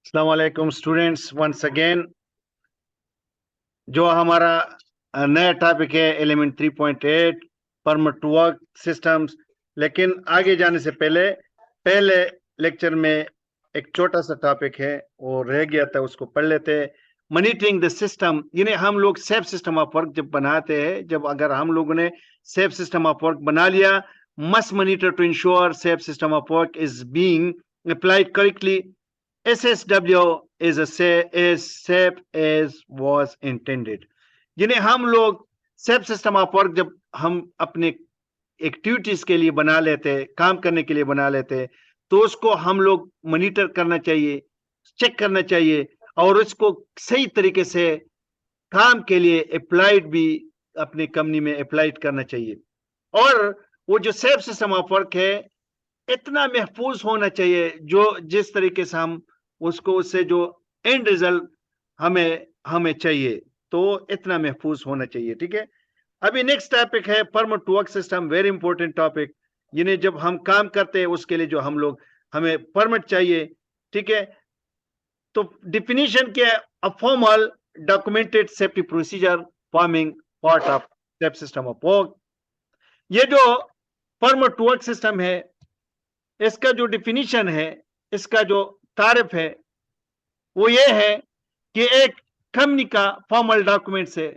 अस्सलाम वालेकुम students, once again जो हमारा नया टॉपिक है element 3.8 permit to work systems. लेकिन आगे जाने से पहले लेक्चर में एक छोटा सा टॉपिक है, वो रह गया था, उसको पढ़ लेते हैं। मॉनिटरिंग द सिस्टम, यानी हम लोग सेफ सिस्टम ऑफ वर्क जब बनाते हैं, जब अगर हम लोगों ने सेफ सिस्टम ऑफ वर्क बना लिया, must monitor to ensure safe system of work is being applied correctly. SSW is as safe as was intended. जिन्हें हम लोग सेफ सिस्टम ऑफ वर्क जब हम अपने एक्टिविटीज के लिए बना लेते हैं, काम करने के लिए बना लेते हैं, तो उसको हम लोग मॉनिटर करना चाहिए, चेक करना चाहिए, और उसको सही तरीके से काम के लिए अप्लाइड भी अपनी कंपनी में अप्लाइड करना चाहिए। और वो जो सेफ सिस्टम ऑफ वर्क है इतना महफूज होना चाहिए, जो जिस तरीके से हम उसको, उससे जो एंड रिजल्ट हमें हमें चाहिए, तो इतना महफूज होना चाहिए। ठीक है, अभी नेक्स्ट टॉपिक है permit to work system, very important topic. यानी जब हम काम करते हैं उसके लिए जो हम लोग, हमें परमिट चाहिए। ठीक है, तो डिफिनीशन क्या है? A formal documented safety procedure forming part of safe system of work. ये जो परमिट टू वर्क सिस्टम है, इसका जो डिफिनीशन है, इसका जो तारीफ है, वो ये है कि एक कंपनी का फॉर्मल डॉक्यूमेंट है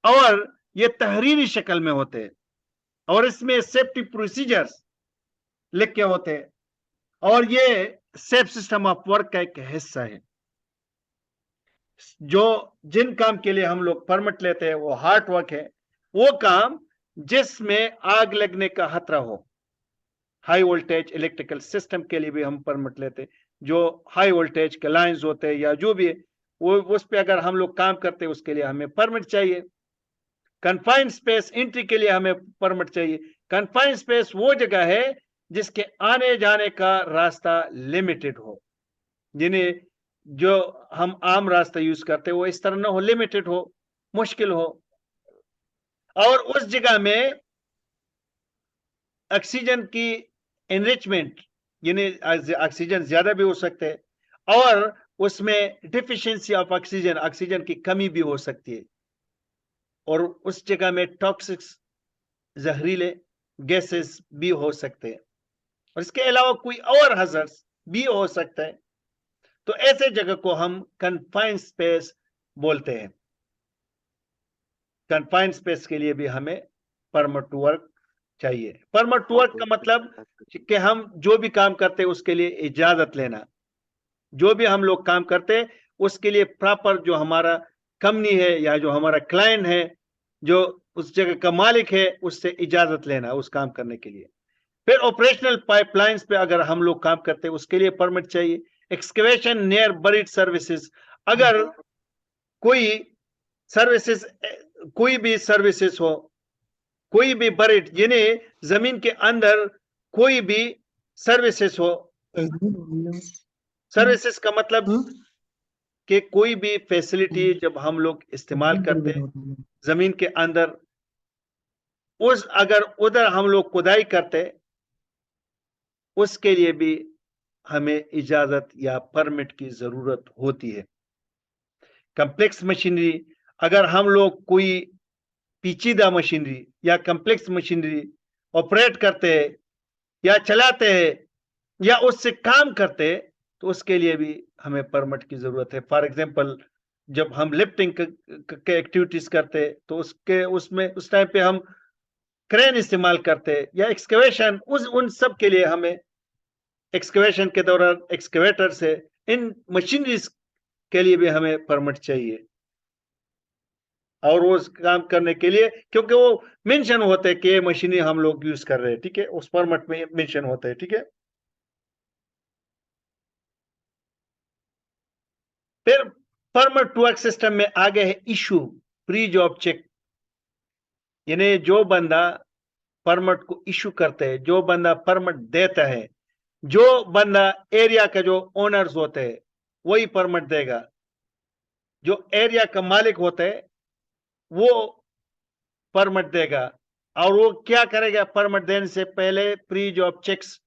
और ये तहरीरी शक्ल में होते हैं, और इसमें सेफ्टी प्रोसीजर्स लिख के होते हैं, और ये सेफ सिस्टम ऑफ वर्क का एक हिस्सा है। जो जिन काम के लिए हम लोग परमिट लेते हैं वो हार्ड वर्क है, वो काम जिसमें आग लगने का खतरा हो। हाई वोल्टेज इलेक्ट्रिकल सिस्टम के लिए भी हम परमिट लेते, जो हाई वोल्टेज के लाइंस होते हैं या जो भी है, वो उस पे अगर हम लोग काम करते हैं उसके लिए हमें परमिट चाहिए। कन्फाइंड स्पेस एंट्री के लिए हमें परमिट चाहिए। कन्फाइंड स्पेस वो जगह है जिसके आने जाने का रास्ता लिमिटेड हो, जिन्हें जो हम आम रास्ता यूज करते हैं वो इस तरह ना हो, लिमिटेड हो, मुश्किल हो, और उस जगह में ऑक्सीजन की एनरिचमेंट, यानी ऑक्सीजन ज्यादा भी हो सकते हैं, और उसमें डिफिशियंसी ऑफ ऑक्सीजन, ऑक्सीजन की कमी भी हो सकती है, और उस जगह में टॉक्सिक्स, जहरीले गैसेस भी हो सकते हैं, और इसके अलावा कोई और हजर्स भी हो सकता है। तो ऐसे जगह को हम कन्फाइंड स्पेस बोलते हैं। कन्फाइंड स्पेस के लिए भी हमें परमिट टू वर्क चाहिए। परमिट टू वर्क का मतलब कि हम जो भी काम करते हैं उसके लिए इजाजत लेना। जो भी हम लोग काम करते हैं उसके लिए प्रॉपर, जो हमारा कंपनी है या जो हमारा क्लाइंट है, जो उस जगह का मालिक है, उससे इजाजत लेना उस काम करने के लिए। फिर ऑपरेशनल पाइपलाइंस पे अगर हम लोग काम करते हैं उसके लिए परमिट चाहिए। एक्सकेवेशन नियर बरीड सर्विसेज, अगर कोई सर्विसेज, कोई भी सर्विसेज हो, कोई भी बरीड यानी जमीन के अंदर कोई भी सर्विसेज हो। सर्विसेज का मतलब कि कोई भी फैसिलिटी जब हम लोग इस्तेमाल करते हैं जमीन के अंदर, उस अगर उधर हम लोग खुदाई करते, उसके लिए भी हमें इजाजत या परमिट की जरूरत होती है। कम्प्लेक्स मशीनरी, अगर हम लोग कोई पेचीदा मशीनरी या कम्प्लेक्स मशीनरी ऑपरेट करते हैं या चलाते हैं या उससे काम करते हैं, तो उसके लिए भी हमें परमिट की जरूरत है। फॉर एग्जांपल, जब हम लिफ्टिंग के एक्टिविटीज करते हैं तो उसके उसमें उस टाइम पे हम क्रेन इस्तेमाल करते हैं, या एक्सकवेशन, उन सब के लिए हमें एक्सकवेशन के दौरान एक्सकवेटर से, इन मशीनरीज के लिए भी हमें परमिट चाहिए। और वो काम करने के लिए, क्योंकि वो मेंशन होते हैं कि ये मशीनें हम लोग यूज कर रहे हैं, ठीक है, उस परमिट में मेंशन होते हैं। ठीक है, फिर परमिट टू वर्क सिस्टम में आगे है इशू प्री जॉब चेक, यानी जो बंदा परमिट को इशू करते हैं, जो बंदा परमिट देता है, जो बंदा एरिया के जो ओनर्स होते हैं वही परमिट देगा। जो एरिया का मालिक होता है वो परमिट देगा, और वो क्या करेगा? परमिट देने से पहले प्री जॉब चेक्स,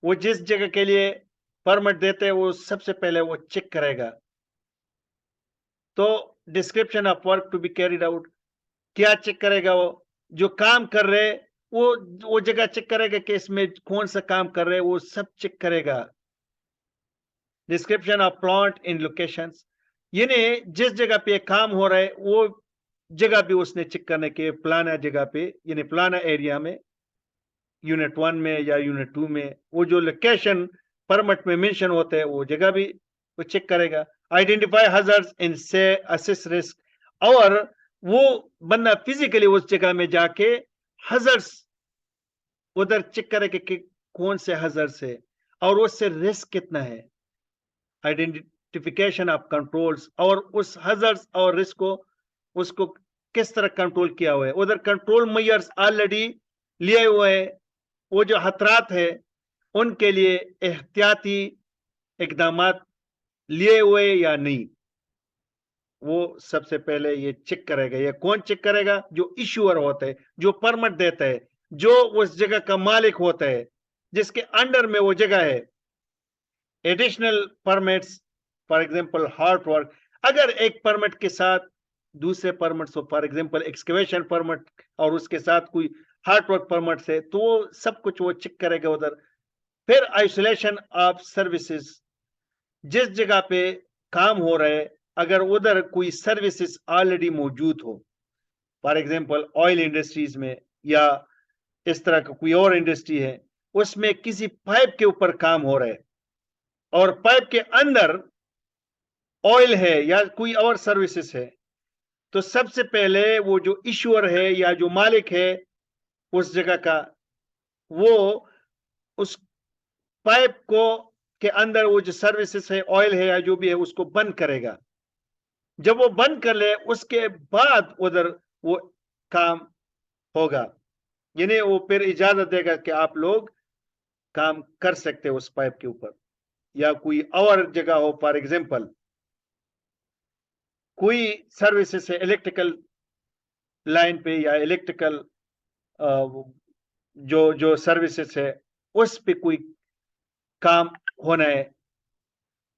वो जिस जगह के लिए परमिट देते हैं वो सबसे पहले वो चेक करेगा। तो description of work to be carried out, क्या चेक करेगा? वो जो काम कर रहे वो जगह चेक करेगा कि इसमें कौन सा काम कर रहे, वो सब चेक करेगा। Description of plant in locations, यानी जिस जगह पे काम हो रहा है वो जगह भी उसने चेक करने के, फलाना जगह पे यानी फलाना एरिया में, यूनिट 1 में या यूनिट 2 में, वो जो लोकेशन परमिट में मेंशन होते हैं वो जगह भी वो चेक करेगा। आइडेंटिफाई हजार्ड्स इन से असेस रिस्क, और वो बंदा फिजिकली उस जगह में जाके हजार्ड्स उधर चेक करेगा कि कौन से हजार्ड्स है और उससे रिस्क कितना है। आइडेंटिफिकेशन ऑफ कंट्रोल्स, और उस हजार्ड्स और रिस्क को उसको किस तरह कंट्रोल किया हुआ है, उधर कंट्रोल मेजर्स ऑलरेडी लिए हुए हैं, वो जो खतरात है उनके लिए एहतियाती इकदाम लिए हुए या नहीं, वो सबसे पहले ये चेक करेगा। ये कौन चेक करेगा? जो इश्यूअर होता है, जो परमिट देता है, जो उस जगह का मालिक होता है, जिसके अंडर में वो जगह है। Additional permits, for example heart work, अगर एक परमिट के साथ दूसरे परमिट्स हो, फॉर एग्जांपल एक्सकेवेशन परमिट और उसके साथ कोई हार्ट वर्क परमिट है, तो वो सब कुछ वो चेक करेगा उधर। फिर आइसोलेशन ऑफ सर्विसेज, जिस जगह पे काम हो रहा है अगर उधर कोई सर्विसेज ऑलरेडी मौजूद हो, फॉर एग्जांपल ऑयल इंडस्ट्रीज में या इस तरह का कोई और इंडस्ट्री है, उसमें किसी पाइप के ऊपर काम हो रहा है और पाइप के अंदर ऑयल है या कोई और सर्विसेज है, तो सबसे पहले वो जो इश्यूअर है या जो मालिक है उस जगह का, वो उस पाइप को के अंदर वो जो सर्विसेज है, ऑयल है या जो भी है, उसको बंद करेगा। जब वो बंद कर ले उसके बाद उधर वो काम होगा, यानी वो फिर इजाजत देगा कि आप लोग काम कर सकते हो उस पाइप के ऊपर। या कोई और जगह हो, फॉर एग्जांपल कोई सर्विसेज है इलेक्ट्रिकल लाइन पे या इलेक्ट्रिकल जो जो सर्विसेज है उस पे कोई काम होना है,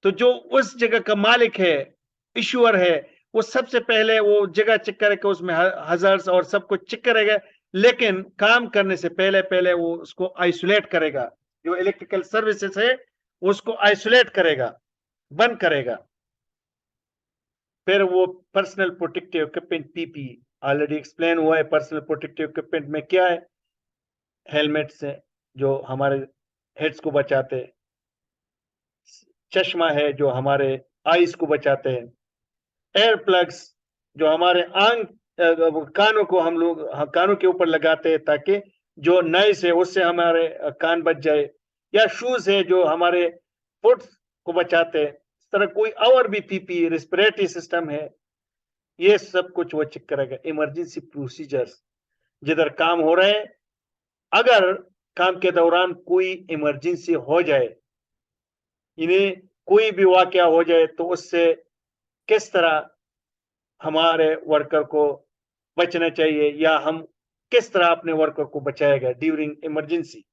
तो जो उस जगह का मालिक है, इश्यूअर है, वो सबसे पहले वो जगह चेक करेगा, उसमें हजार्ड्स और सब कुछ चेक करेगा, लेकिन काम करने से पहले पहले वो उसको आइसोलेट करेगा। जो इलेक्ट्रिकल सर्विसेज है उसको आइसोलेट करेगा, बंद करेगा। फिर वो personal protective equipment PP already explain हुआ है। पर्सनल प्रोटेक्टिव इक्विपमेंट में क्या है? हेलमेट्स है जो हमारे हेड्स को बचाते हैं, चश्मा है जो हमारे आईज को बचाते हैं, एयर प्लग्स जो हमारे कानों को हम लोग कानों के ऊपर लगाते हैं ताकि जो नॉइस है उससे हमारे कान बच जाए, या शूज है जो हमारे फुट को बचाते हैं। इस तरह कोई और भी पीपी रेस्पिरेटरी सिस्टम है, ये सब कुछ वो चेक करेगा। इमरजेंसी प्रोसीजर्स, जिधर काम हो रहे हैं, अगर काम के दौरान कोई इमरजेंसी हो जाए, इन्हें कोई भी वाकया हो जाए, तो उससे किस तरह हमारे वर्कर को बचना चाहिए या हम किस तरह अपने वर्कर को बचाएगा ड्यूरिंग इमरजेंसी,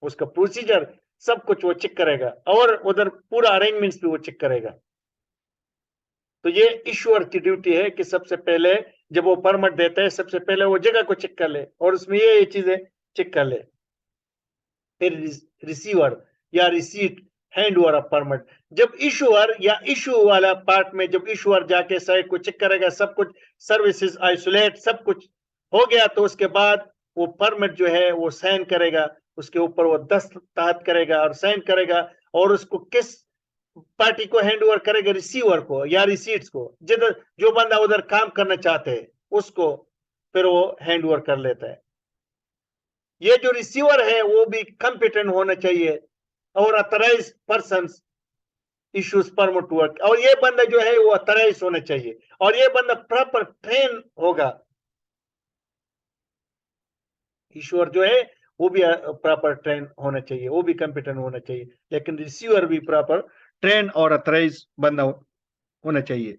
उसका प्रोसीजर सब कुछ वो चेक करेगा और उधर पूरा अरेंजमेंट्स भी वो चेक करेगा। तो ये इश्यूअर की ड्यूटी है कि सबसे पहले जब वो परमिट देता है सबसे पहले वो जगह को चेक कर ले और उसमें ये चीजें चेक कर ले। फिर रिसीवर या receipt hand over of permit, जब इशूअर या इशू वाला पार्ट में जब इशूअर जाके साइट को चेक करेगा, सब कुछ सर्विसेज आइसोलेट सब कुछ हो गया, तो उसके बाद वो परमिट जो है वो साइन करेगा, उसके ऊपर वो दस्तखत करेगा और साइन करेगा, और उसको किस पार्टी को हैंड ओवर करेगा? रिसीवर को या रिसीट्स को, जिधर जो बंदा उधर काम करना चाहते हैं उसको फिर वो हैंड ओवर कर लेता है। ये जो रिसीवर है वो भी कंपिटेंट होना चाहिए और authorise person issues permit work, और ये बंदा जो है वो अथराइज होना चाहिए और ये बंदा प्रॉपर ट्रेन होगा। ईश्वर जो है वो भी प्रॉपर ट्रेन होना चाहिए, वो भी कंपिटेंट होना चाहिए, लेकिन रिसीवर भी प्रॉपर ट्रेन और अथराइज बंदा होना चाहिए।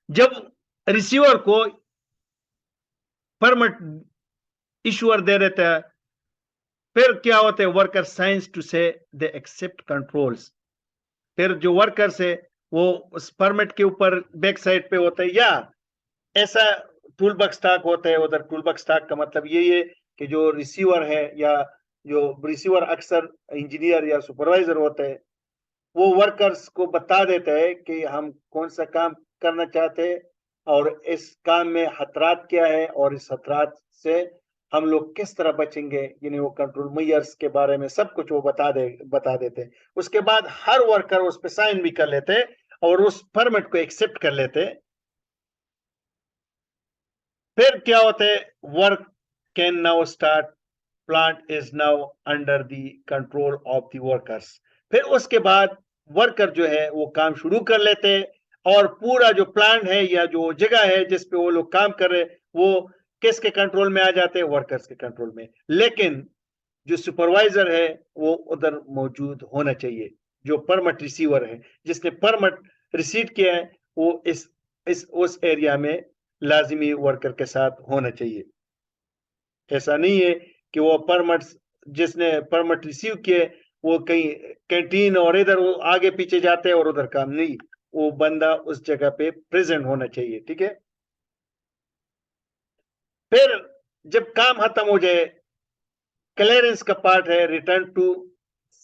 जब रिसीवर को परमिट इश्यूअर दे देता है, फिर क्या होता है, worker science to say they accept controls. फिर जो वर्कर्स है वो उस परमिट के ऊपर बैक साइड पे होता है, या ऐसा टूल बॉक्स स्टॉक होता है उधर। टूल बॉक्स स्टॉक का मतलब यही है कि जो रिसीवर है या जो रिसीवर अक्सर इंजीनियर या सुपरवाइजर होते हैं, वो वर्कर्स को बता देते हैं कि हम कौन सा काम करना चाहते हैं और इस काम में खतरात क्या है और इस खतरात से हम लोग किस तरह बचेंगे, यानी वो कंट्रोल मेजर्स के बारे में सब कुछ वो बता देते हैं। उसके बाद हर वर्कर उस पर साइन भी कर लेते और उस परमिट को एक्सेप्ट कर लेते। फिर क्या होता है, work can now start, plant is now under the control of the workers. फिर उसके बाद वर्कर जो है वो काम शुरू कर लेते हैं और पूरा जो प्लांट है या जो जगह है जिस पे वो लोग काम कर रहे हैं वो किसके कंट्रोल में आ जाते हैं, वर्कर्स के कंट्रोल में। लेकिन जो सुपरवाइजर है वो उधर मौजूद होना चाहिए। जो परमिट रिसीवर है जिसने परमिट रिसीव किया है वो इस उस एरिया में लाजिमी वर्कर के साथ होना चाहिए। ऐसा नहीं है कि वो परमिट, जिसने परमिट रिसीव किए वो कहीं कैंटीन और इधर वो आगे पीछे जाते हैं और उधर काम नहीं, वो बंदा उस जगह पे प्रेजेंट होना चाहिए। ठीक है। फिर जब काम खत्म हो जाए, क्लियरेंस का पार्ट है return to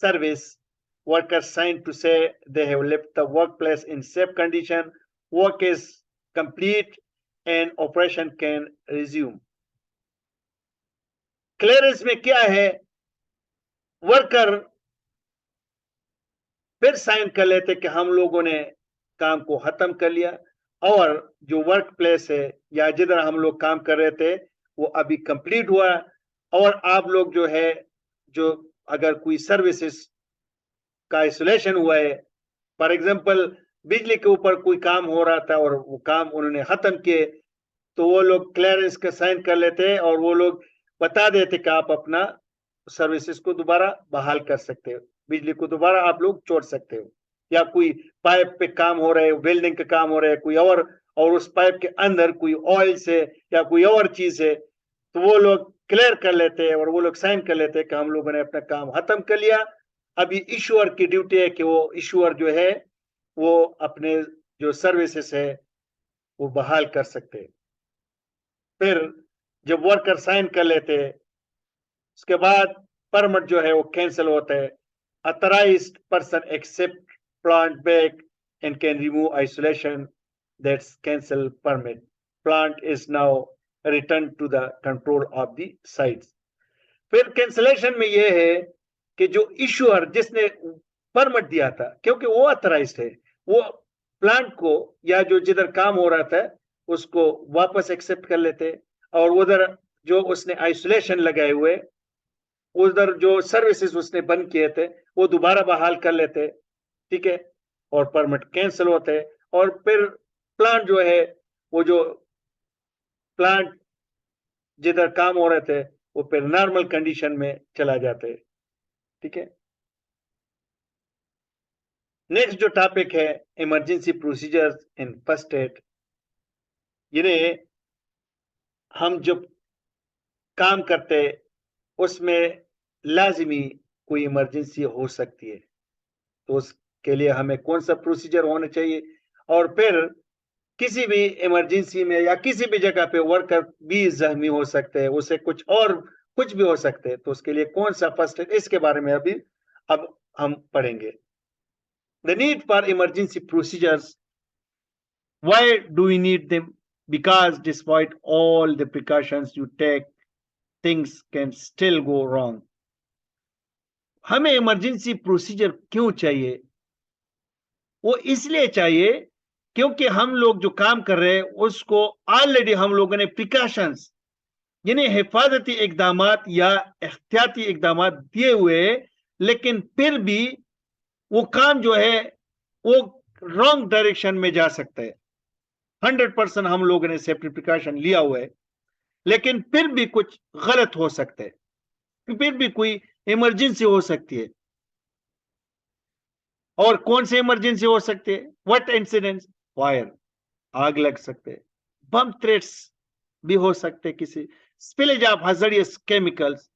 service. Workers sign to say they have left the work place in safe condition, work is complete and operation can resume. Clearance में क्या है, वर्कर फिर साइन कर लेते कि हम लोगों ने काम को खत्म कर लिया और जो वर्क प्लेस है या जिधर हम लोग काम कर रहे थे वो अभी कंप्लीट हुआ, और आप लोग जो है, जो अगर कोई सर्विसेज का आइसोलेशन हुआ है, फॉर एग्जांपल बिजली के ऊपर कोई काम हो रहा था और वो काम उन्होंने खत्म किए, तो वो लोग क्लियरेंस का साइन कर लेते हैं और वो लोग बता देते कि आप अपना सर्विसेज को दोबारा बहाल कर सकते हो, बिजली को दोबारा आप लोग छोड़ सकते हो। या कोई पाइप पे काम हो रहा है, वेल्डिंग का काम हो रहा है कोई और उस पाइप के अंदर कोई ऑयल से या कोई और चीज है, तो वो लोग क्लियर कर लेते हैं और वो लोग साइन कर लेते हैं कि हम लोगों ने अपना काम खत्म कर लिया। अभी इशूअर की ड्यूटी है कि वो इशूअर जो है वो अपने जो सर्विसेज है वो बहाल कर सकते हैं। फिर जब वर्कर साइन कर लेते हैं उसके बाद परमिट जो है वो कैंसिल होता है। Authorised person accept plant back and can remove isolation, that's cancel permit, plant is now return to the control of the sites. फिर कैंसिलेशन में ये है कि जो इशूअर जिसने परमिट दिया था, क्योंकि वो अथराइज्ड है, वो प्लांट को या जो जिधर काम हो रहा था उसको वापस एक्सेप्ट कर लेते और उधर जो उसने आइसोलेशन लगाए हुए, उधर जो सर्विसेज उसने बंद किए थे वो दोबारा बहाल कर लेते। ठीक है। और परमिट कैंसिल होते और फिर प्लांट जो है, वो जो प्लांट जिधर काम हो रहे थे वो फिर नॉर्मल कंडीशन में चला जाते। ठीक है। नेक्स्ट जो टॉपिक है emergency procedures in first aid. ये हम जब काम करते उसमें लाजिमी कोई इमरजेंसी हो सकती है, तो उसके लिए हमें कौन सा प्रोसीजर होना चाहिए, और फिर किसी भी इमरजेंसी में या किसी भी जगह पे वर्कर भी जख्मी हो सकते हैं, उसे कुछ भी हो सकते हैं, तो उसके लिए कौन सा फर्स्ट एड, इसके बारे में अब हम पढ़ेंगे। The need for emergency procedures, why do we need them? Because despite all the precautions you take, things can still go wrong. हमें इमरजेंसी प्रोसीजर क्यों चाहिए? वो इसलिए चाहिए क्योंकि हम लोग जो काम कर रहे हैं उसको ऑलरेडी हम लोगों ने प्रिकॉशंस यानी हिफाजती इकदाम या एहतियाती इकदाम दिए हुए, लेकिन फिर भी वो काम जो है वो रॉन्ग डायरेक्शन में जा सकता है। 100% हम लोगों ने सेफ्टी प्रिकॉशन लिया हुआ है, लेकिन फिर भी कुछ गलत हो सकता है, फिर भी कोई इमरजेंसी हो सकती है। और कौन से इमरजेंसी हो सकते हैं? What incidents? फायर, आग लग सकते हैं, बम थ्रेट्स भी हो सकते हैं, किसी स्पिलेज ऑफ हजारियस केमिकल्स,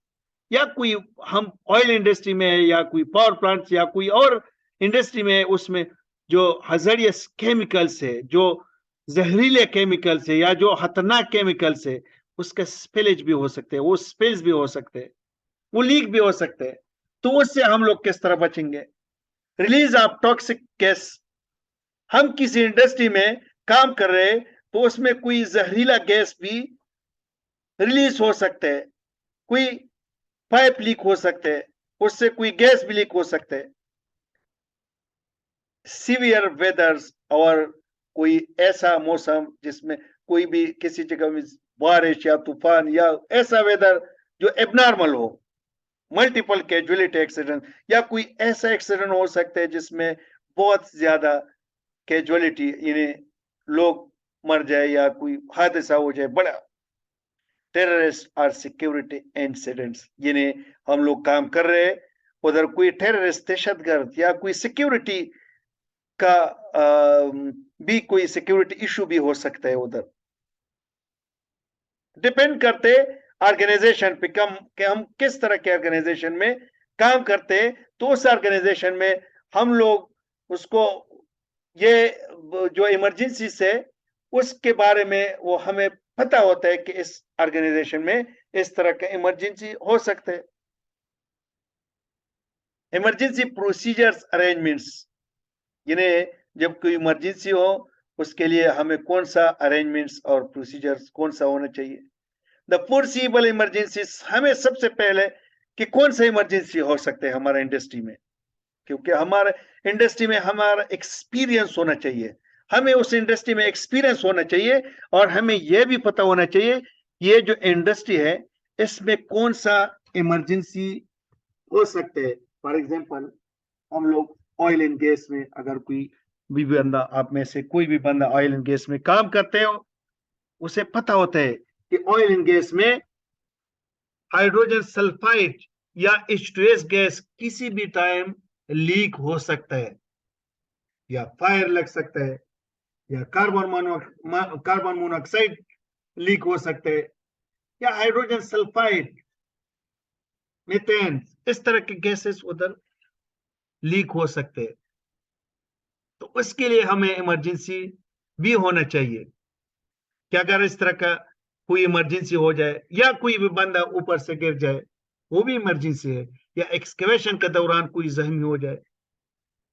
या कोई हम ऑयल इंडस्ट्री में है या कोई पावर प्लांट या कोई और इंडस्ट्री में है, उसमें जो हजारियस केमिकल्स है, जो जहरीले केमिकल्स है या जो खतरनाक केमिकल्स है, उसका स्पिलेज भी हो सकते हैं, वो स्पिल्स भी हो सकते हैं, वो लीक भी हो सकते हैं। तो उससे हम लोग किस तरह बचेंगे? रिलीज ऑफ टॉक्सिक गैस, हम किसी इंडस्ट्री में काम कर रहे हैं तो उसमें कोई जहरीला गैस भी रिलीज हो सकते हैं, कोई पाइप लीक हो सकते हैं, उससे कोई गैस भी लीक हो सकते हैं। सीवियर वेदर्स, और कोई ऐसा मौसम जिसमें कोई भी किसी जगह में बारिश या तूफान या ऐसा वेदर जो एबनॉर्मल हो, मल्टीपल कैजुअलिटी एक्सीडेंट, या कोई ऐसा एक्सीडेंट हो सकता है जिसमें बहुत ज्यादा कैजुअलिटी, यानी लोग मर जाए या कोई हादसा हो जाए बड़ा। टेररिस्ट और सिक्योरिटी इंसिडेंट्स, यानी हम लोग काम कर रहे हैं, उधर कोई टेररिस्ट दहशतगर्द या कोई सिक्योरिटी का भी कोई सिक्योरिटी इशू भी हो सकता है उधर। डिपेंड करते ऑर्गेनाइजेशन पे कम कि हम किस तरह के ऑर्गेनाइजेशन में काम करते हैं, तो उस ऑर्गेनाइजेशन में हम लोग उसको ये जो इमरजेंसी से उसके बारे में वो हमें पता होता है कि इस ऑर्गेनाइजेशन में इस तरह का इमरजेंसी हो सकते हैं। इमरजेंसी प्रोसीजर्स अरेंजमेंट्स, यानी जब कोई इमरजेंसी हो उसके लिए हमें कौन सा अरेंजमेंट्स और प्रोसीजर्स कौन सा होना चाहिए। द फोर्सिबल इमरजेंसीज, हमें सबसे पहले कि कौन सा इमरजेंसी हो सकते हैं हमारे इंडस्ट्री में, क्योंकि हमारे इंडस्ट्री में हमारा एक्सपीरियंस होना चाहिए, हमें उस इंडस्ट्री में एक्सपीरियंस होना चाहिए, और हमें यह भी पता होना चाहिए ये जो इंडस्ट्री है इसमें कौन सा इमरजेंसी हो सकते हैं। फॉर एग्जांपल, हम लोग ऑयल एंड गैस में, अगर कोई भी बंदा, आप में से कोई भी बंदा ऑयल एंड गैस में काम करते हो, उसे पता होता है कि ऑयल एंड गैस में हाइड्रोजन सल्फाइड या H2S गैस किसी भी टाइम लीक हो सकता है, या फायर लग सकता है, या कार्बन मोनोऑक्साइड लीक हो सकते हैं, या हाइड्रोजन सल्फाइड, मीथेन, इस तरह के गैसेस उधर लीक हो सकते हैं। तो उसके लिए हमें इमरजेंसी भी होना चाहिए कि अगर इस तरह का कोई इमरजेंसी हो जाए या कोई भी बंदा ऊपर से गिर जाए, वो भी इमरजेंसी है, या एक्सकेवेशन के दौरान कोई जख्मी हो जाए,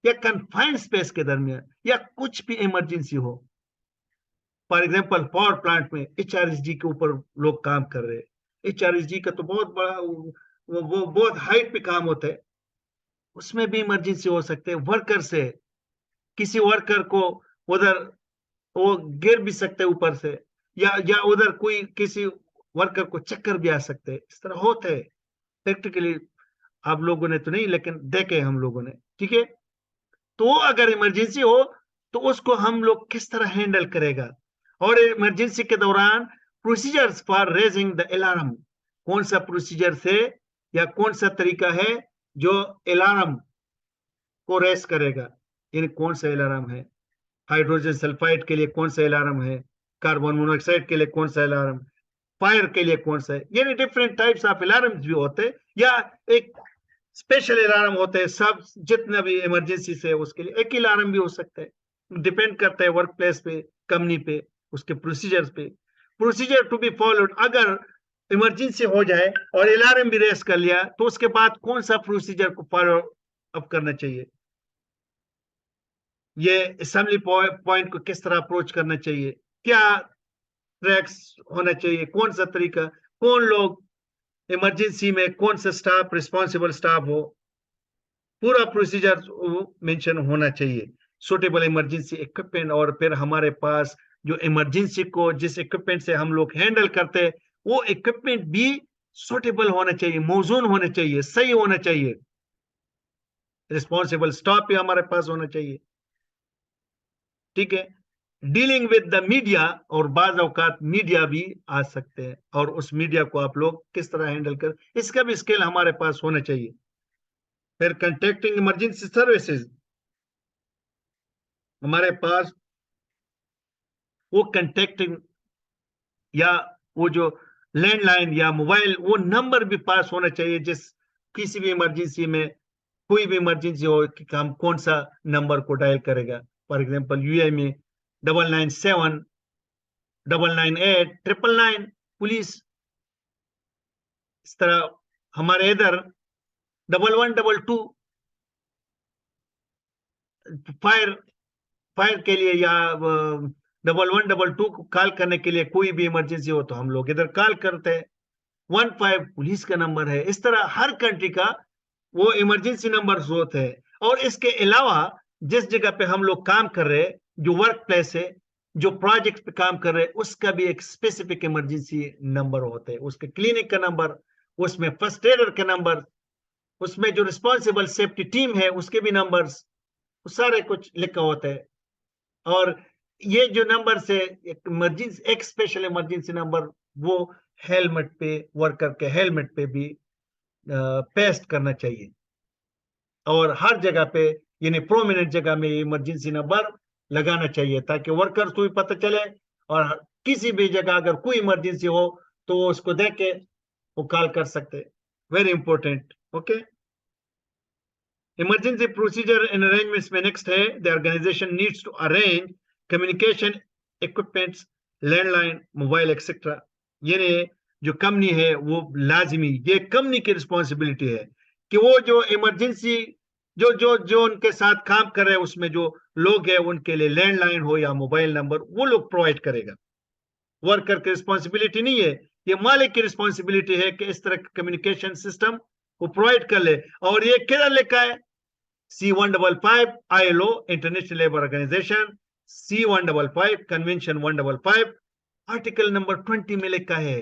या कन्फाइंड स्पेस के दरमियान, या कुछ भी इमरजेंसी हो। फॉर एग्जांपल, पावर प्लांट में HRSG के ऊपर लोग काम कर रहे हैं, HRSG का तो बहुत बड़ा वो बहुत हाइट पे काम होता है, उसमें भी इमरजेंसी हो सकते हैं। वर्कर से किसी वर्कर को उधर वो गिर भी सकते हैं ऊपर से, या उधर कोई किसी वर्कर को चक्कर भी आ सकते हैं, इस तरह होता है प्रैक्टिकली। आप लोगों ने तो नहीं, लेकिन देखे हम लोगों ने, ठीक है। तो अगर इमरजेंसी हो तो उसको हम लोग किस तरह हैंडल करेगा, और इमरजेंसी के दौरान procedures for raising the alarm, कौन सा प्रोसीजर से या कौन सा तरीका है जो अलार्म को रेस करेगा, यानी कौन सा अलार्म है, हाइड्रोजन सल्फाइड के लिए कौन सा अलार्म है, कार्बन मोनोऑक्साइड के लिए कौन सा अलार्म, फायर के लिए कौन सा है, यानी डिफरेंट टाइप्स ऑफ अलार्म भी होते हैं, या एक स्पेशल अलार्म होते हैं। सब जितना भी इमरजेंसी से उसके लिए एक ही अलार्म भी हो सकता है, डिपेंड करता है वर्क प्लेस पे, कंपनी पे, उसके प्रोसीजर्स पे। प्रोसीजर टू बी फॉलोड, अगर इमरजेंसी हो जाए और अलार्म भी रेस कर लिया तो उसके बाद कौन सा प्रोसीजर को फॉलो अप करना चाहिए, ये असेंबली पॉइंट को किस तरह अप्रोच करना चाहिए, क्या ट्रैक्स होना चाहिए, कौन सा तरीका, कौन लोग इमरजेंसी में, कौन सा स्टाफ रिस्पॉन्सिबल स्टाफ हो, पूरा प्रोसीजर मेंशन होना चाहिए। सुटेबल इमरजेंसी इक्विपमेंट, और फिर हमारे पास जो इमरजेंसी को जिस इक्विपमेंट से हम लोग हैंडल करते हैं वो इक्विपमेंट भी सुटेबल होना चाहिए, मौजूद होना चाहिए, सही होना चाहिए। रिस्पॉन्सिबल स्टाफ भी हमारे पास होना चाहिए, ठीक है। डीलिंग विद द मीडिया, और बाज औकात मीडिया भी आ सकते हैं, और उस मीडिया को आप लोग किस तरह हैंडल कर, इसका भी स्किल हमारे पास होना चाहिए। फिर कंटेक्टिंग इमरजेंसी सर्विसेज, हमारे पास वो कंटेक्टिंग या वो जो लैंडलाइन या मोबाइल, वो नंबर भी पास होना चाहिए, जिस किसी भी इमरजेंसी में, कोई भी इमरजेंसी हो कि हम कौन सा नंबर को डायल करेगा। फॉर एग्जांपल यूए में 997, 998, 999 पुलिस। इस तरह हमारे इधर 1122 फायर फायर के लिए, या 1122 को कॉल करने के लिए, कोई भी इमरजेंसी हो तो हम लोग इधर कॉल करते हैं। 15 पुलिस का नंबर है। इस तरह हर कंट्री का वो इमरजेंसी नंबर होते हैं। और इसके अलावा जिस जगह पे हम लोग काम कर रहे हैं, जो वर्क प्लेस है, जो प्रोजेक्ट पे काम कर रहे हैं, उसका भी एक स्पेसिफिक इमरजेंसी नंबर होते हैं। उसके क्लिनिक का नंबर, उसमें फर्स्ट एडर के नंबर, उसमें जो रिस्पॉन्सिबल सेफ्टी टीम है उसके भी नंबर्स, सारे कुछ लिखा होता है। और ये जो नंबर से एक स्पेशल इमरजेंसी नंबर, वो हेलमेट पे, वर्कर के हेलमेट पे भी पेस्ट करना चाहिए। और हर जगह पे, यानी प्रोमिनेंट जगह में इमरजेंसी नंबर लगाना चाहिए, ताकि वर्कर्स को भी पता चले, और किसी भी जगह अगर कोई इमरजेंसी हो तो वो उसको देख के वो कॉल कर सकते। Very important. Okay, emergency procedure and arrangements में नेक्स्ट है, the organization needs to arrange communication equipments, landline, mobile etcetera. यानी जो कंपनी है वो लाजमी, ये कंपनी की रिस्पॉन्सिबिलिटी है कि वो जो इमरजेंसी, जो जो जो उनके साथ काम कर रहे हैं उसमें जो लोग हैं, उनके लिए लैंडलाइन हो या मोबाइल नंबर, वो लोग प्रोवाइड करेगा। वर्कर की रिस्पॉन्सिबिलिटी नहीं है, ये मालिक की रिस्पॉन्सिबिलिटी है कि इस तरह का कम्युनिकेशन सिस्टम वो प्रोवाइड कर ले। और ये किधर लिखा है? C155 ILO, international labour organization, C155 convention 155, article number 20 में लिखा है।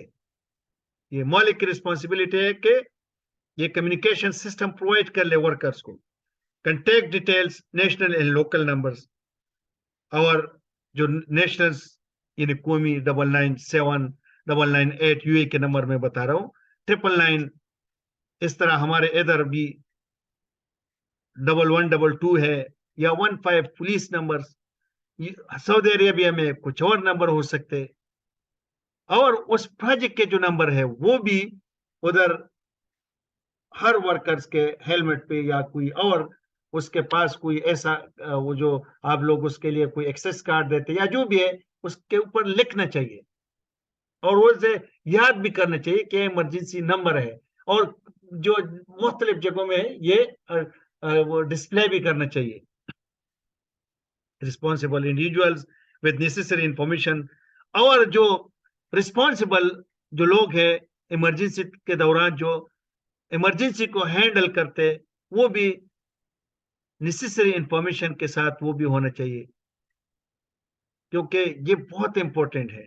ये मालिक की रिस्पॉन्सिबिलिटी है कि ये कम्युनिकेशन सिस्टम प्रोवाइड कर ले वर्कर्स को। Contact details, national and local numbers, और जो नेशनल यानी कौमी 997, 998 यूए के नंबर में बता रहा हूँ, 999, इस तरह हमारे इधर भी 1122 है, या 15 पुलिस नंबर्स। सऊदी अरेबिया में कुछ और नंबर हो सकते, और उस प्रोजेक्ट के जो नंबर है वो भी उधर हर वर्कर्स के हेलमेट पे, या कोई और उसके पास कोई ऐसा वो जो आप लोग उसके लिए कोई एक्सेस कार्ड देते या जो भी है, उसके ऊपर लिखना चाहिए, और उसे याद भी करना चाहिए कि इमरजेंसी नंबर है। और जो मुख्तलिफ जगहों में ये वो डिस्प्ले भी करना चाहिए। Responsible individuals with necessary information, और जो रिस्पॉन्सिबल जो लोग हैं इमरजेंसी के दौरान, जो इमरजेंसी को हैंडल करते, वो भी नेसेसरी इंफॉर्मेशन के साथ वो भी होना चाहिए, क्योंकि ये बहुत इंपॉर्टेंट है।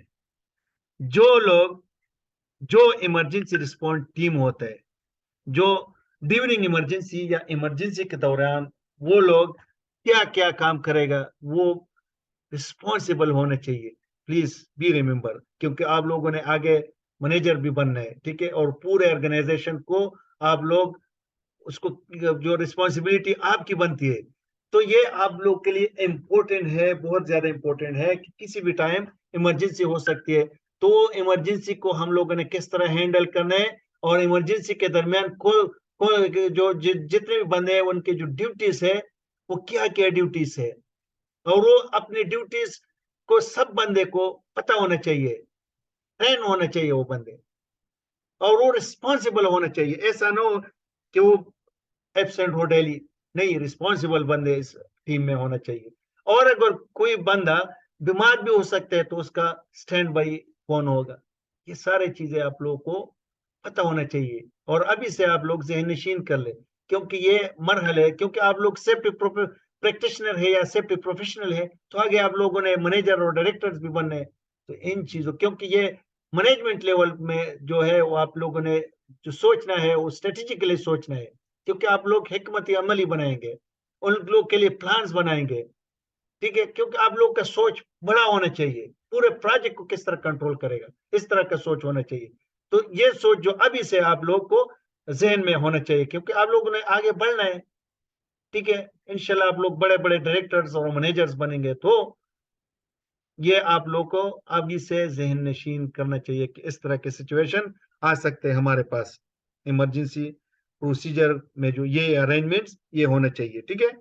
जो लोग, जो इमरजेंसी रिस्पॉन्स टीम होता है, जो ड्यूरिंग इमरजेंसी या इमरजेंसी के दौरान वो लोग क्या क्या काम करेगा, वो रिस्पॉन्सिबल होने चाहिए। प्लीज बी रिमेंबर, क्योंकि आप लोगों ने आगे मैनेजर भी बनना है, ठीक है, और पूरे ऑर्गेनाइजेशन को आप लोग उसको, जो रिस्पॉन्सिबिलिटी आपकी बनती है, तो ये आप लोग के लिए इम्पोर्टेंट है, बहुत ज्यादा इम्पोर्टेंट है कि किसी भी टाइम इमरजेंसी हो सकती है। तो इमरजेंसी को हम लोगों ने किस तरह हैंडल करना है, और इमरजेंसी के दरमियान जो जितने भी बंदे हैं उनके जो ड्यूटीज है, वो क्या क्या ड्यूटीज है, और वो अपनी ड्यूटीज को सब बंदे को पता होना चाहिए, ट्रेन होना चाहिए वो बंदे, और वो रिस्पॉन्सिबल होना चाहिए। ऐसा ना हो कि वो एब्सेंट हो डेली, नहीं, रिस्पॉन्सिबल बंदे इस टीम में होना चाहिए। और अगर कोई बंदा बीमार भी हो सकता है तो उसका स्टैंड बाई कौन होगा, ये सारी चीजें आप लोगों को पता होना चाहिए। और अभी से आप लोग ज़हन नशीन कर ले, क्योंकि ये मरहले है, क्योंकि आप लोग सेफ्टी प्रैक्टिशनर है या सेफ्टी प्रोफेशनल है, तो आगे आप लोगों ने मैनेजर और डायरेक्टर्स भी बनने हैं। तो इन चीजों, क्योंकि ये मैनेजमेंट लेवल में जो है वो आप लोगों ने जो सोचना है वो स्ट्रेटेजिकली सोचना है, क्योंकि आप लोग हिकमत अमली बनाएंगे, उन लोग के लिए प्लान्स बनाएंगे, ठीक है, क्योंकि आप लोग का सोच बड़ा होना चाहिए, पूरे प्रोजेक्ट को किस तरह कंट्रोल करेगा, इस तरह का सोच होना चाहिए। तो ये सोच जो अभी से आप लोग को जहन में होना चाहिए, क्योंकि आप लोगों ने आगे बढ़ना है, ठीक है। इंशाल्लाह आप लोग बड़े बड़े डायरेक्टर्स और मैनेजर्स बनेंगे, तो ये आप लोग को अभी से जहन नशीन करना चाहिए कि इस तरह के सिचुएशन आ सकते हैं हमारे पास। इमरजेंसी प्रोसीजर में जो ये अरेंजमेंट्स ये होना चाहिए, ठीक है।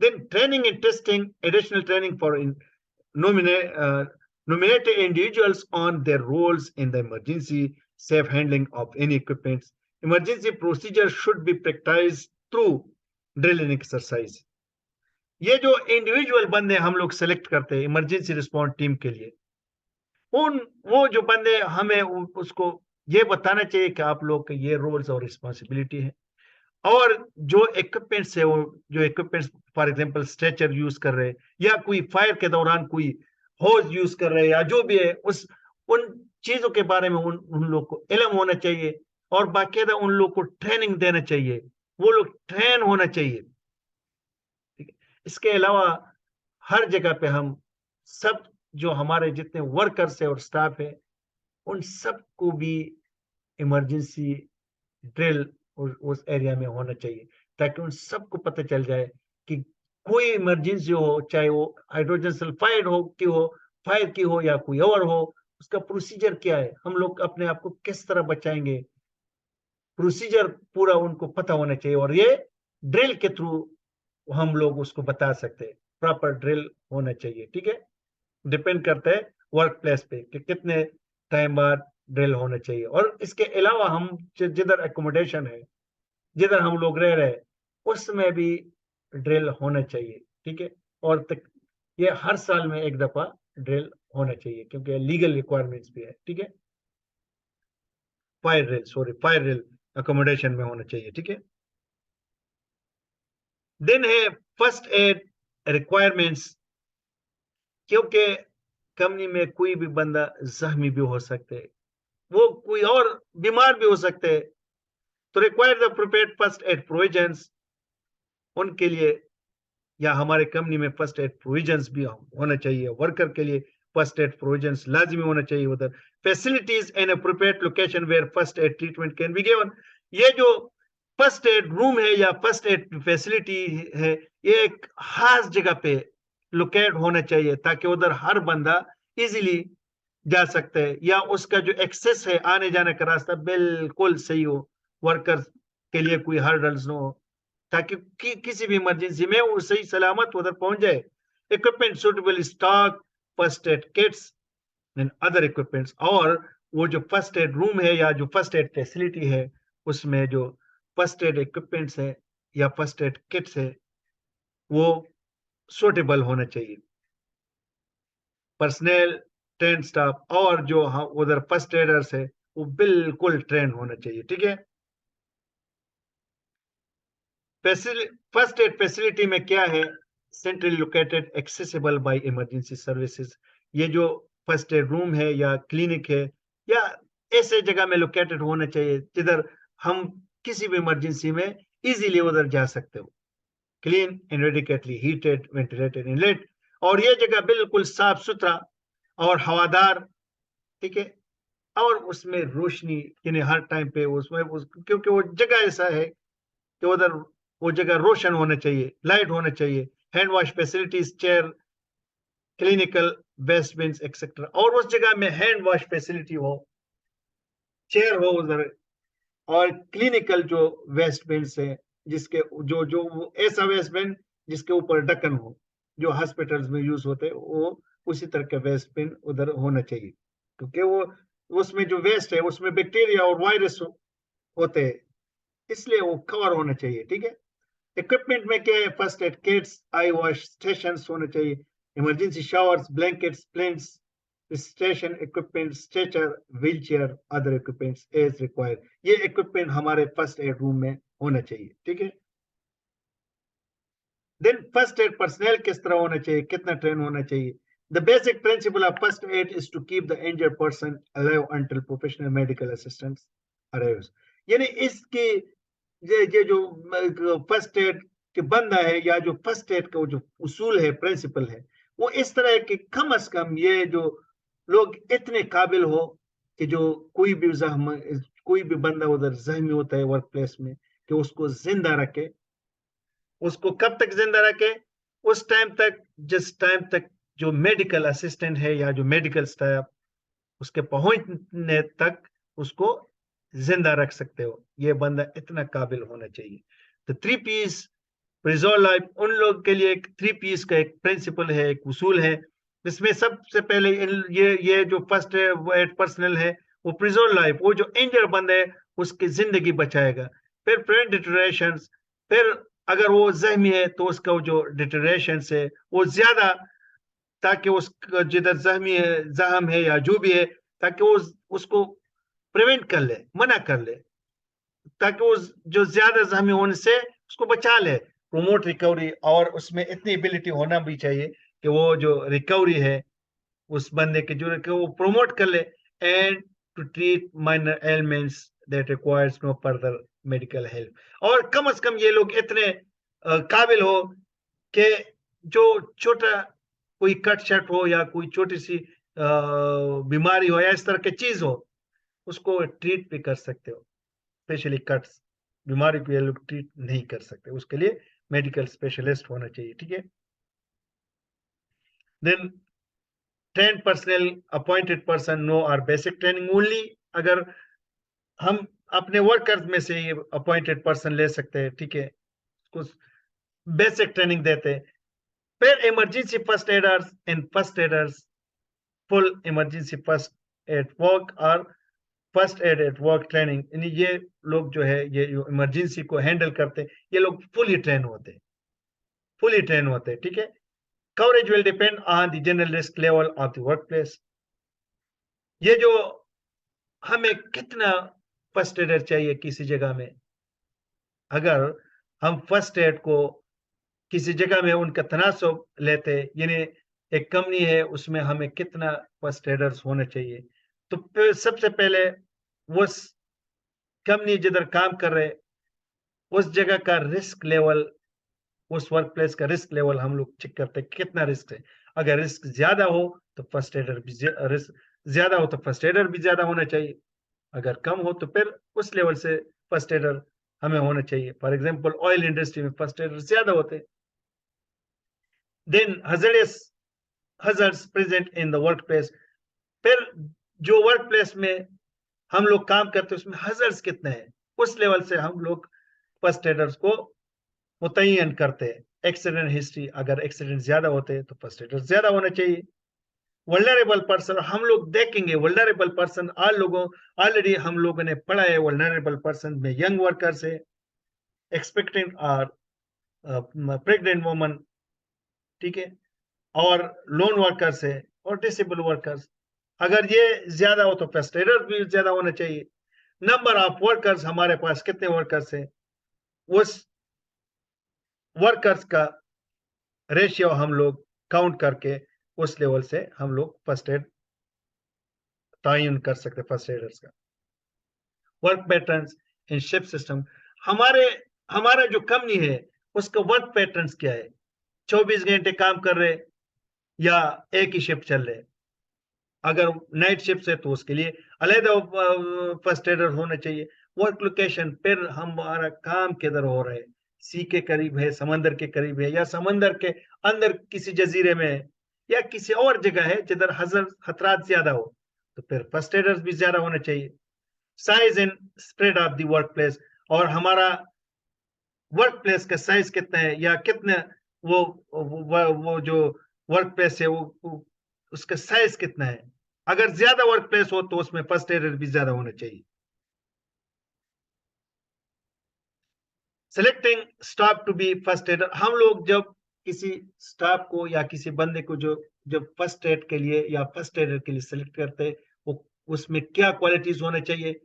Then training and testing, additional training for nominated individuals on their roles in the emergency safe handling of any equipments. Emergency procedures should be practiced through drill and exercise. ये जो इंडिविजुअल बंदे हम लोग सेलेक्ट करते हैं emergency response team के लिए, वो जो बंदे हमें उसको ये बताना चाहिए कि आप लोग के ये रोल्स और रिस्पॉन्सिबिलिटी है। और जो इक्विपमेंट्स है, वो जो equipments for example stretcher use कर रहे हैं या कोई फायर के दौरान कोई होज यूज कर रहे हैं या जो भी है, उन चीजों के बारे में उन लोग को इल्म होना चाहिए और बाकायदा उन लोग को ट्रेनिंग देना चाहिए, वो लोग ट्रेन होना चाहिए। ठीक है। इसके अलावा हर जगह पे हम सब जो हमारे जितने वर्कर्स है और स्टाफ है उन सबको भी इमरजेंसी ड्रिल उस एरिया में होना चाहिए, ताकि उन सबको पता चल जाए कि कोई इमरजेंसी हो, चाहे वो हाइड्रोजन सल्फाइड हो की हो, फायर की हो या कोई और हो, उसका प्रोसीजर क्या है, हम लोग अपने आप को किस तरह बचाएंगे, प्रोसीजर पूरा उनको पता होना चाहिए। और ये ड्रिल के थ्रू हम लोग उसको बता सकते हैं, प्रॉपर ड्रिल होना चाहिए, ठीक है। डिपेंड करता है वर्क प्लेस पे कि कितने टाइम बाद ड्रिल होना चाहिए। और इसके अलावा हम जिधर एकोमोडेशन है, जिधर हम लोग रह रहे हैं, उसमें भी ड्रिल होना चाहिए, ठीक है। और ये हर साल में एक दफा ड्रिल होना चाहिए क्योंकि लीगल रिक्वायरमेंट्स भी है, ठीक है। फायर ड्रिल अकोमोडेशन में होना चाहिए, ठीक है। देन है फर्स्ट एड रिक्वायरमेंट्स, क्योंकि कंपनी में कोई भी बंदा जख्मी भी हो सकते है, वो कोई और बीमार भी हो सकते हैं, तो require the prepared first aid provisions उनके लिए, या हमारे कंपनी में फर्स्ट एड प्रोविजंस भी होना चाहिए, वर्कर के लिए फर्स्ट एड प्रोविजंस लाजमी होना चाहिए उधर। Facilities and appropriate location where first aid treatment can be given, ये जो फर्स्ट एड रूम है या फर्स्ट एड फैसिलिटी है, ये एक खास जगह पे लोकेट होना चाहिए ताकि उधर हर बंदा इजीली जा सकता है, या उसका जो एक्सेस है आने जाने का रास्ता बिल्कुल सही हो, वर्कर्स के लिए कोई हर्डल्स न हो, ताकि किसी भी इमरजेंसी में वो सही सलामत उधर पहुंच जाए। Equipment suitable stock first aid Kitts and other equipments, और वो जो फर्स्ट एड रूम है या जो फर्स्ट एड फैसिलिटी है उसमें जो फर्स्ट एड इक्विपमेंट्स है या फर्स्ट एड किट्स है वो सुटेबल होना चाहिए। पर्सनल ट्रेन स्टाफ और जो उधर फर्स्ट एडर्स है वो बिल्कुल ट्रेन होना चाहिए, ठीक है। फर्स्ट एड फैसिलिटी में क्या है, centrally located accessible bye emergency services, ये जो फर्स्ट एड रूम है या क्लिनिक है या ऐसे जगह में लोकेटेड होना चाहिए जिधर हम किसी भी इमरजेंसी में इजीली उधर जा सकते हो। Clean and adequately heated ventilated inlet, और ये जगह बिल्कुल साफ सुथरा और हवादार, ठीक है। और उसमें रोशनी यानी हर टाइम पे क्योंकि वो जगह ऐसा है कि उधर वो जगह रोशन होना चाहिए, लाइट होना चाहिए, hand wash facilities, chair, clinical waste bins etcetera, और उस जगह में हैंड वॉश फैसिलिटी हो, चेयर हो उधर, और क्लिनिकल जो वेस्ट बिन्स है जिसके जो ऐसा वेस्ट बिन जिसके ऊपर ढक्कन हो, जो हॉस्पिटल्स में यूज होते हैं, वो उसी तरह के वेस्ट बिन उधर होना चाहिए, क्योंकि वो उसमें जो वेस्ट है उसमें बैक्टीरिया और वायरस होते हैं, इसलिए वो कवर होना चाहिए, ठीक है। इक्विपमेंट में क्या है, first aid kits, eye wash station होने चाहिए, emergency showers, blankets, planes, station equipment, stretcher, wheel chair, other equipments as required, ये इक्विपमेंट हमारे फर्स्ट एड रूम में होना चाहिए, ठीक है। देन फर्स्ट एड पर्सनल किस तरह होना चाहिए, कितना ट्रेन होना चाहिए। The basic principle of first aid is to keep the injured person alive until professional medical assistance arrives. यानी इसकी ये जो फर्स्ट एड के बंदा है या जो फर्स्ट एड का जो उसूल है, प्रिंसिपल है, वो इस तरह है कि कम से कम ये जो लोग इतने काबिल हो कि जो कोई भी बंदा उधर जख्मी होता है वर्क प्लेस में, कि उसको जिंदा रखे। उसको कब तक जिंदा रखे, उस टाइम तक जिस टाइम तक जो मेडिकल असिस्टेंट है या जो मेडिकल स्टाफ उसके पहुंचने तक उसको जिंदा रख सकते हो, ये बंदा इतना काबिल होना चाहिए। तो 3 पीस प्रिजर्व लाइफ उन लोग के लिए एक 3 पीस का एक प्रिंसिपल है, एक उसूल है। इसमें सबसे पहले ये जो फर्स्ट एड पर्सनल है वो प्रिजर्व लाइफ, वो जो इंजर बंदा है उसकी जिंदगी बचाएगा। फिर प्रिवेंट डिटोरेशन, फिर अगर वो जख्मी है तो उसका वो जो डिटोरेशन है वो ज्यादा, ताकि उस जिधर जख्म है या जो भी है, ताकि वो उसको प्रिवेंट कर ले, मना कर ले, ताकि वो जो ज्यादा जख्मी होने से उसको बचा ले। प्रोमोट रिकवरी, और उसमें इतनी एबिलिटी होना भी चाहिए कि वो जो रिकवरी है उस बंदे के जो वो प्रोमोट कर ले। And to treat minor ailments that requires no further medical help. और कम से कम ये लोग इतने काबिल हो कि जो छोटा कोई कट शट हो या कोई छोटी सी बीमारी हो या इस तरह की चीज हो, उसको ट्रीट भी कर सकते हो। स्पेशली कट्स बीमारी को ये लोग ट्रीट नहीं कर सकते, उसके लिए मेडिकल स्पेशलिस्ट होना चाहिए, ठीक है। Then train personnel appointed person no are basic training only. अगर हम अपने वर्कर्स में से ये अपॉइंटेड पर्सन ले सकते हैं, ठीक है, कुछ बेसिक ट्रेनिंग देते हैं। फिर emergency first aiders and first aiders full emergency first aid work और first aid at work training, यानी ये लोग जो है ये जो इमरजेंसी को हैंडल करते हैं ये लोग फुली ट्रेन होते हैं, फुली ट्रेन होते हैं, ठीक है। Coverage will depend on the general risk level of the work place. ये जो हमें कितना फर्स्ट एडर चाहिए किसी जगह में, अगर हम फर्स्ट एड को किसी जगह में उनका तनासब लेते, यानी एक कंपनी है उसमें हमें कितना फर्स्ट एडर्स होना चाहिए, तो सबसे पहले उस कंपनी जिधर काम कर रहे उस जगह का रिस्क लेवल, उस वर्क प्लेस का रिस्क लेवल हम लोग चेक करते हैं कितना रिस्क है। अगर रिस्क ज्यादा हो तो फर्स्ट एडर भी रिस्क ज्यादा हो तो फर्स्ट एडर भी ज्यादा होना चाहिए, अगर कम हो तो फिर उस लेवल से फर्स्ट एडर हमें होना चाहिए। फॉर एग्जांपल ऑयल इंडस्ट्री में फर्स्ट एडर ज्यादा होते हैं। Then hazards present in the work place, फिर जो वर्क प्लेस में हम लोग काम करते हैं उसमें hazards कितने हैं, उस लेवल से हम लोग फर्स्ट एडर्स को मुतय्यन करते हैं। एक्सीडेंट हिस्ट्री, अगर एक्सीडेंट ज्यादा होते हैं तो फर्स्ट एडर ज्यादा होना चाहिए। वल्नरेबल पर्सन, हम लोग देखेंगे वल्नरेबल पर्सन ऑलरेडी हम लोगों ने पढ़ा है। वल्नरेबल पर्सन में यंग वर्कर्स है, एक्सपेक्टेंट और प्रेग्नेंट वुमन, ठीक है, और लोन वर्कर्स है और डिसेबल वर्कर्स। अगर ये ज्यादा हो तो फर्स्ट एडर भी ज्यादा होना चाहिए। नंबर ऑफ वर्कर्स, हमारे पास कितने वर्कर्स हैं, उस वर्कर्स का रेशियो हम लोग काउंट करके उस लेवल से हम लोग फर्स्ट एड तयन कर सकते, फर्स्ट एडर्स का। Work patterns in shift system, हमारा जो कंपनी है उसका वर्क पैटर्न्स क्या है, 24 घंटे काम कर रहे या एक ही शिफ्ट चल रहे। अगर नाइट शिफ्ट है तो उसके लिए अलग फर्स्ट एडर होना चाहिए। वर्क लोकेशन, फिर हमारा काम किधर हो रहा है, सी के करीब है, समंदर के करीब है, या समंदर के अंदर किसी जजीरे में है, या किसी और जगह है जिधर खतरात ज्यादा हो, तो फिर फर्स्ट एडर्स भी ज्यादा होना चाहिए। Size and spread of the work place, और हमारा वर्क प्लेस का साइज कितना है या कितना वो जो वर्क प्लेस है वो उसका साइज कितना है। अगर ज्यादा वर्क प्लेस हो तो उसमें फर्स्ट एडर भी ज्यादा होना चाहिए। Selecting staff to be first aider, हम लोग जब किसी स्टाफ को या किसी बंदे को जो जब फर्स्ट एड के लिए या फर्स्ट एडर के लिए सिलेक्ट करते हैं, वो उसमें क्या क्वालिटीज होना चाहिए।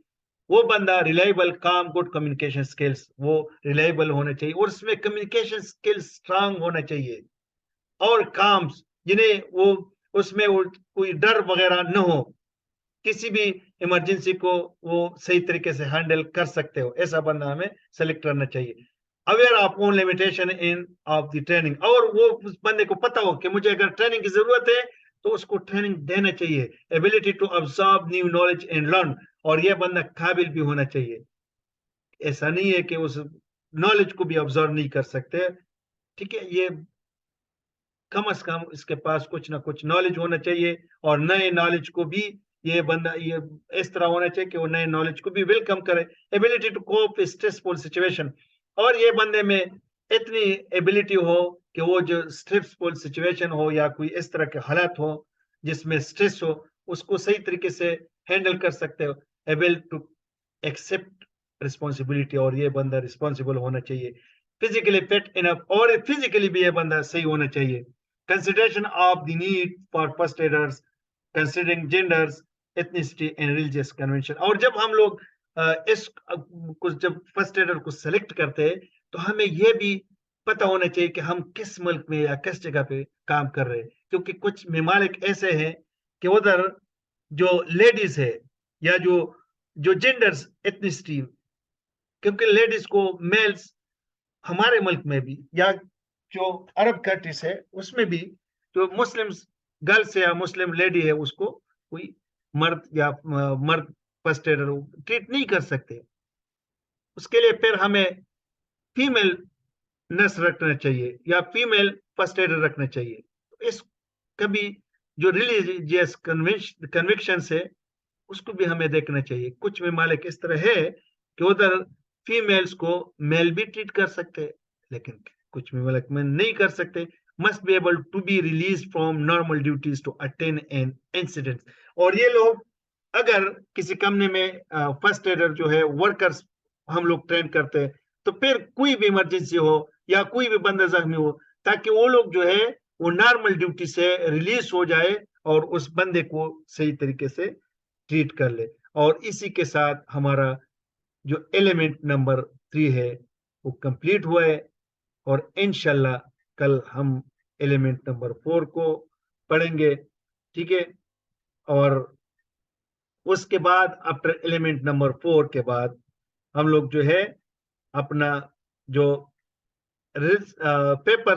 वो बंदा रिलायबल, काम, गुड कम्युनिकेशन स्किल्स, वो रिलायबल होना चाहिए और उसमें कम्युनिकेशन स्किल्स स्ट्रांग होना चाहिए, और काम जिन्हें वो उसमें वो कोई डर वगैरह न हो, किसी भी इमरजेंसी को वो सही तरीके से हैंडल कर सकते हो, ऐसा बंदा हमें सेलेक्ट करना चाहिए। Aware of own limitation in of the training, और वो उस बंदे को पता हो कि मुझे अगर ट्रेनिंग की जरूरत है तो उसको ट्रेनिंग देना चाहिए। Ability to observe new knowledge and learn, और यह बंदा काबिल भी होना चाहिए। ऐसा नहीं है कि उस नॉलेज को भी ऑब्जर्व नहीं कर सकते, ठीक है। ये कम से कम इसके पास कुछ ना कुछ नॉलेज होना चाहिए, और नए नॉलेज को भी ये बंदा ये इस तरह होना चाहिए कि वो नए नॉलेज को भी वेलकम करे। Ability to cope stressful situation, और ये बंदे में इतनी एबिलिटी हो कि वो जो स्ट्रेसफुल सिचुएशन हो या कोई इस तरह के हालात हो जिसमें स्ट्रेस हो, उसको सही तरीके से हैंडल कर सकते हो। एबल टू एक्सेप्ट रिस्पॉन्सिबिलिटी, और ये बंदा रिस्पॉन्सिबल होना चाहिए। फिजिकली फिट इनफ, और फिजिकली भी ये बंदा सही होना चाहिए। Consideration of the need for first aiders considering genders, ethnicity and religious convention. और जब हम लोग इस कुछ जब फर्स्ट एडर को सेलेक्ट करते हैं तो हमें यह भी पता होना चाहिए कि हम किस मुल्क में या किस जगह पे काम कर रहे हैं, क्योंकि कुछ ममालिक ऐसे हैं कि उधर जो लेडीज है या जो जो जेंडर्स एथनिसिटी, क्योंकि लेडीज को मेल्स हमारे मुल्क में भी या जो अरब कंट्रीज है उसमें भी जो मुस्लिम गर्ल्स या मुस्लिम लेडी है उसको कोई मर्द या मर्द फर्स्ट एडर ट्रीट नहीं कर सकते। उसके लिए फिर हमें फीमेल नर्स रखना चाहिए या फीमेल फर्स्ट एडर रखना चाहिए। तो इस कभी जो रिलीजियस कन्विक्शन है उसको भी हमें देखना चाहिए। कुछ ममालिक इस तरह है कि उधर फीमेल्स को मेल भी ट्रीट कर सकते हैं, लेकिन कुछ ममालिक में नहीं कर सकते। Must be able to be release from normal duties to attend an incident. और ये लोग अगर किसी कंपनी में फर्स्ट एडर जो है वर्कर्स हम लोग ट्रेन करते हैं, तो फिर कोई भी इमरजेंसी हो या कोई भी बंदा जख्मी हो, ताकि वो लोग जो है वो नॉर्मल ड्यूटी से रिलीज हो जाए और उस बंदे को सही तरीके से ट्रीट कर ले। और इसी के साथ हमारा जो एलिमेंट नंबर 3 है वो कंप्लीट हुआ है, और इंशाल्लाह कल हम एलिमेंट नंबर 4 को पढ़ेंगे। ठीक है, और उसके बाद आफ्टर एलिमेंट नंबर 4 के बाद हम लोग जो है अपना जो पेपर